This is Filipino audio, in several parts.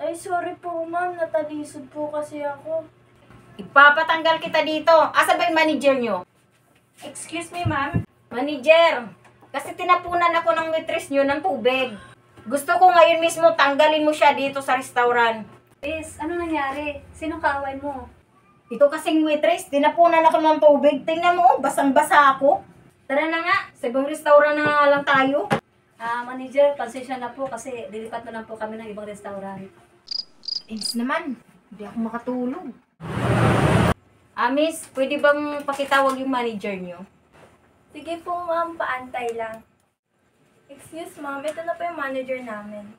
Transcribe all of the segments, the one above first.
Ay, sorry po ma'am. Natalisod po kasi ako. Ipapatanggal kita dito. Asa ba yung manager nyo? Excuse me ma'am. Manager, kasi tinapunan ako ng waitress nyo ng tubig. Gusto ko ngayon mismo tanggalin mo siya dito sa restaurant. Miss, ano nangyari? Sinong kaaway mo? Ito kasing waitress, tinapunan ako ng tubig. Tingnan mo, basang-basa ako. Tara na nga, sa ibang restaurant na lang tayo. Manager, pasensya na po kasi lilipat na lang po kami ng ibang restaurant. Ins naman, hindi ako makatulog. Miss, pwede bang pakitawag yung manager nyo? Sige po ma'am, paantay lang. Excuse ma'am, ito na po yung manager namin.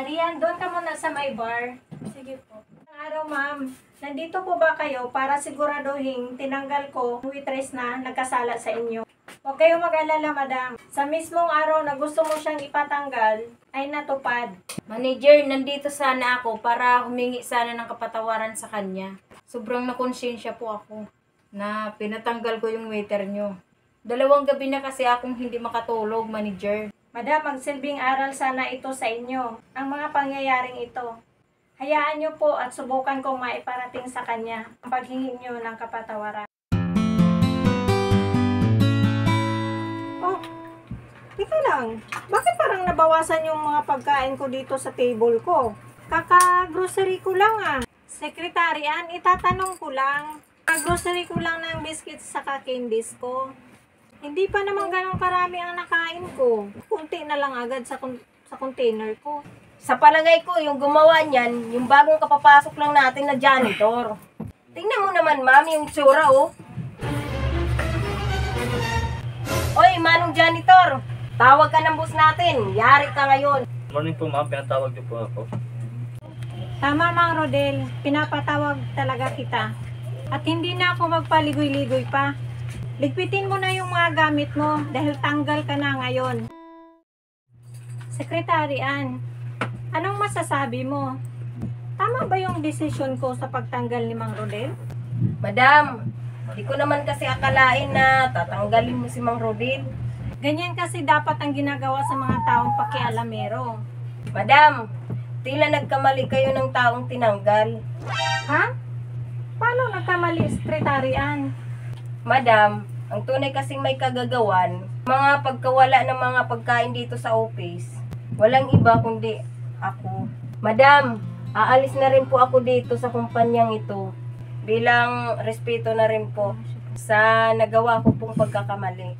Rian, doon ka muna sa may bar. Sige po. Ang araw, ma'am. Nandito po ba kayo para siguraduhin tinanggal ko ang waitress na nagkasala sa inyo? Huwag kayong mag-alala, madam. Sa mismong araw na gusto mo siyang ipatanggal, ay natupad. Manager, nandito sana ako para humingi sana ng kapatawaran sa kanya. Sobrang nakonsensya po ako na pinatanggal ko yung waiter nyo. 2 gabi na kasi akong hindi makatulog, manager. Madam, magsilbing aral sana ito sa inyo, ang mga pangyayaring ito. Hayaan niyo po at subukan kong maiparating sa kanya ang paghingi niyo ng kapatawaran. Oh, ika lang. Bakit parang nabawasan yung mga pagkain ko dito sa table ko? Kaka-grocery ko lang ah. Sekretarian, itatanong ko lang. Grocery ko lang ng biscuits sa candies ko. Hindi pa naman ganun karami ang nakain ko. Kunti na lang agad sa container ko. Sa palagay ko, yung gumawa niyan, yung bagong kapapasok lang natin na janitor. Tingnan mo naman, ma'am, yung tsura, oh. Oy, manong janitor, tawag ka ng boss natin. Yari ka ngayon. Morning po ma'am, pinatawag niyo po ako. Tama, Mang Rodel. Pinapatawag talaga kita. At hindi na ako magpaligoy-ligoy pa. Ligpitin mo na yung mga gamit mo dahil tanggal ka na ngayon. Sekretarian, anong masasabi mo? Tama ba yung desisyon ko sa pagtanggal ni Mang Rodel? Madam, di ko naman kasi akalain na tatanggalin mo si Mang Rodel. Ganyan kasi dapat ang ginagawa sa mga taong pakialamero. Madam, tila nagkamali kayo ng taong tinanggal. Ha? Paano nagkamali, sekretarian? Madam, ang tunay kasing may kagagawan, mga pagkawala ng mga pagkain dito sa office, walang iba kundi ako. Madam, aalis na rin po ako dito sa kumpanyang ito bilang respeto na rin po sa nagawa ko pong pagkakamali.